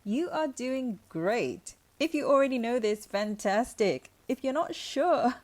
You are doing great. If you already know this, fantastic. If you're not sure,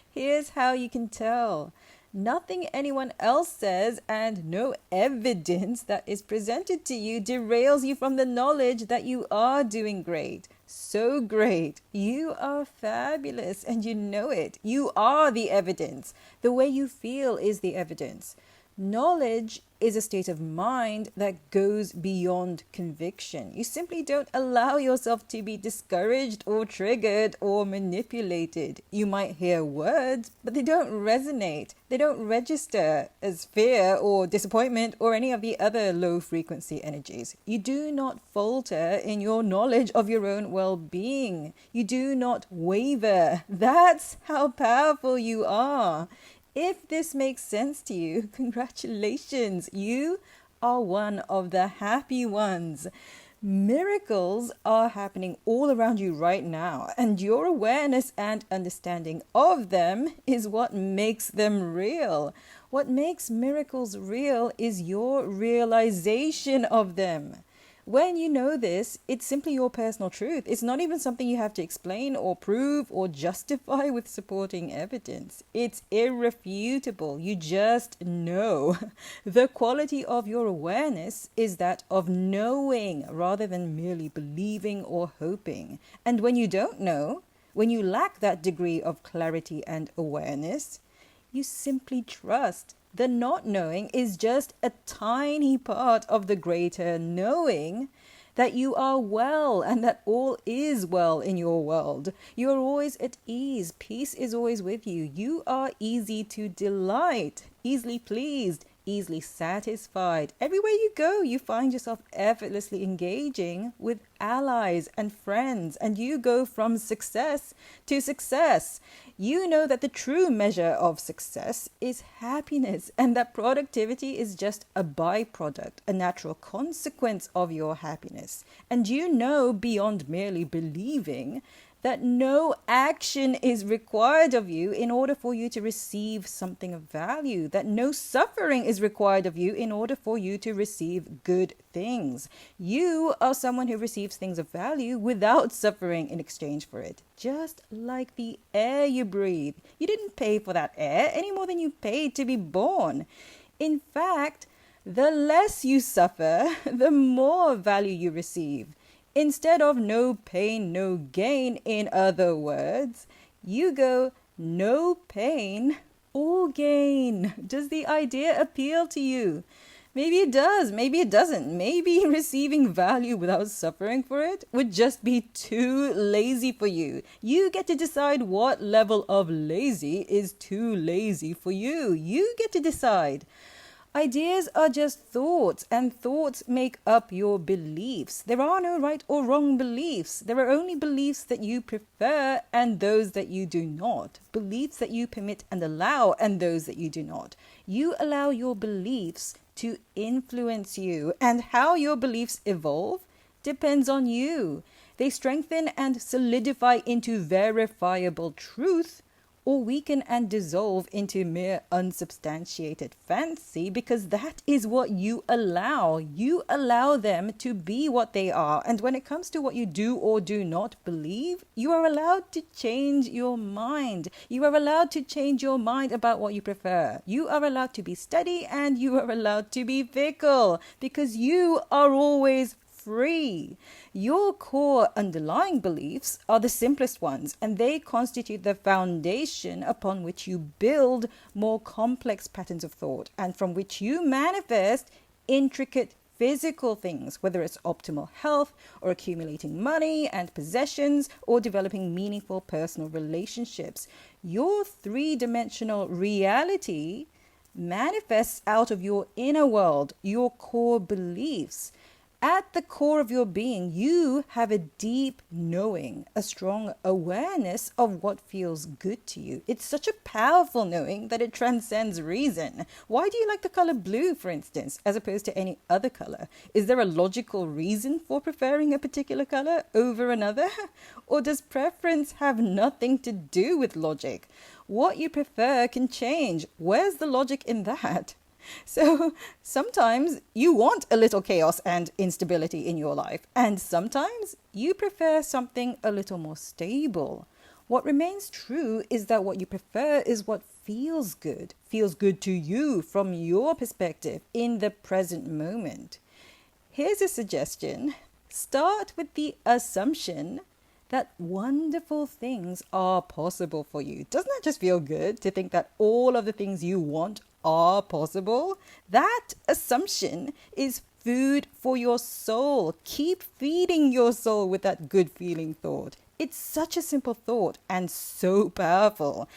here's how you can tell. Nothing anyone else says and no evidence that is presented to you derails you from the knowledge that you are doing great. So great. You are fabulous and you know it. You are the evidence. The way you feel is the evidence. Knowledge is a state of mind that goes beyond conviction. You simply don't allow yourself to be discouraged or triggered or manipulated. You might hear words, but they don't resonate. They don't register as fear or disappointment or any of the other low frequency energies. You do not falter in your knowledge of your own well-being. You do not waver. That's how powerful you are. If this makes sense to you, congratulations, you are one of the happy ones. Miracles are happening all around you right now, and your awareness and understanding of them is what makes them real. What makes miracles real is your realization of them. When you know this, it's simply your personal truth. It's not even something you have to explain or prove or justify with supporting evidence. It's irrefutable. You just know. The quality of your awareness is that of knowing rather than merely believing or hoping. And when you don't know, when you lack that degree of clarity and awareness, you simply trust. The not knowing is just a tiny part of the greater knowing that you are well and that all is well in your world. You are always at ease. Peace is always with you. You are easy to delight, easily pleased, easily satisfied. Everywhere you go, you find yourself effortlessly engaging with allies and friends, and you go from success to success. You know that the true measure of success is happiness, and that productivity is just a byproduct, a natural consequence of your happiness. And you know beyond merely believing that no action is required of you in order for you to receive something of value, that no suffering is required of you in order for you to receive good things. You are someone who receives things of value without suffering in exchange for it, just like the air you breathe. You didn't pay for that air any more than you paid to be born. In fact, the less you suffer, the more value you receive. Instead of no pain, no gain, in other words, you go no pain or gain. Does the idea appeal to you? Maybe it does, maybe it doesn't. Maybe receiving value without suffering for it would just be too lazy for you. You get to decide what level of lazy is too lazy for you. You get to decide. Ideas are just thoughts, and thoughts make up your beliefs. There are no right or wrong beliefs. There are only beliefs that you prefer and those that you do not. Beliefs that you permit and allow and those that you do not. You allow your beliefs to influence you, and how your beliefs evolve depends on you. They strengthen and solidify into verifiable truth, or weaken and dissolve into mere unsubstantiated fancy, because that is what you allow. You allow them to be what they are. And when it comes to what you do or do not believe, you are allowed to change your mind. You are allowed to change your mind about what you prefer. You are allowed to be steady and you are allowed to be fickle, because you are always free. Your core underlying beliefs are the simplest ones, and they constitute the foundation upon which you build more complex patterns of thought, and from which you manifest intricate physical things, whether it's optimal health or accumulating money and possessions or developing meaningful personal relationships. Your three-dimensional reality manifests out of your inner world, your core beliefs. At the core of your being, you have a deep knowing, a strong awareness of what feels good to you. It's such a powerful knowing that it transcends reason. Why do you like the color blue, for instance, as opposed to any other color? Is there a logical reason for preferring a particular color over another? Or does preference have nothing to do with logic? What you prefer can change. Where's the logic in that? So sometimes you want a little chaos and instability in your life, and sometimes you prefer something a little more stable. What remains true is that what you prefer is what feels good to you from your perspective in the present moment. Here's a suggestion. Start with the assumption that wonderful things are possible for you. Doesn't that just feel good to think that all of the things you want are possible? That assumption is food for your soul. Keep feeding your soul with that good feeling thought. It's such a simple thought and so powerful.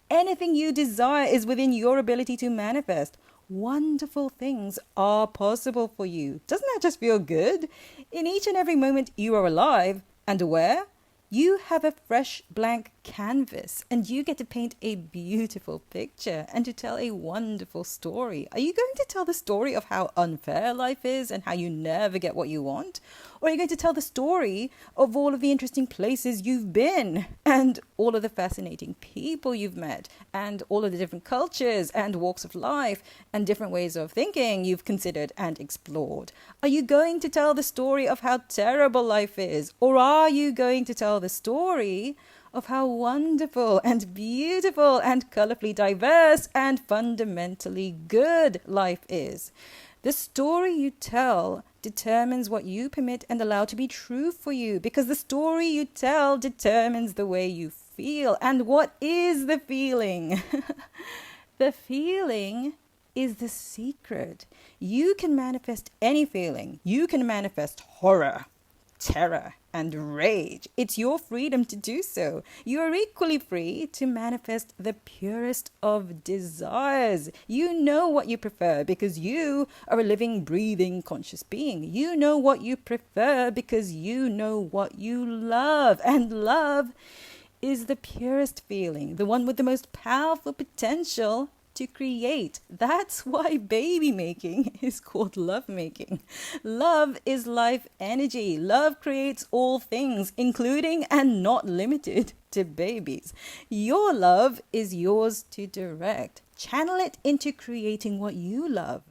Anything you desire is within your ability to manifest. Wonderful things are possible for you. Doesn't that just feel good? In each and every moment you are alive and aware, you have a fresh blank canvas and you get to paint a beautiful picture and to tell a wonderful story. Are you going to tell the story of how unfair life is and how you never get what you want? Or are you going to tell the story of all of the interesting places you've been and all of the fascinating people you've met and all of the different cultures and walks of life and different ways of thinking you've considered and explored? Are you going to tell the story of how terrible life is? Or are you going to tell the story of how wonderful and beautiful and colorfully diverse and fundamentally good life is? The story you tell determines what you permit and allow to be true for you, because the story you tell determines the way you feel. And what is the feeling? The feeling is the secret. You can manifest any feeling. You can manifest horror, terror, and rage. It's your freedom to do so. You are equally free to manifest the purest of desires. You know what you prefer because you are a living, breathing, conscious being. You know what you prefer because you know what you love. And love is the purest feeling, the one with the most powerful potential to create. That's why baby making is called love making. Love is life energy. Love creates all things, including and not limited to babies. Your love is yours to direct. Channel it into creating what you love.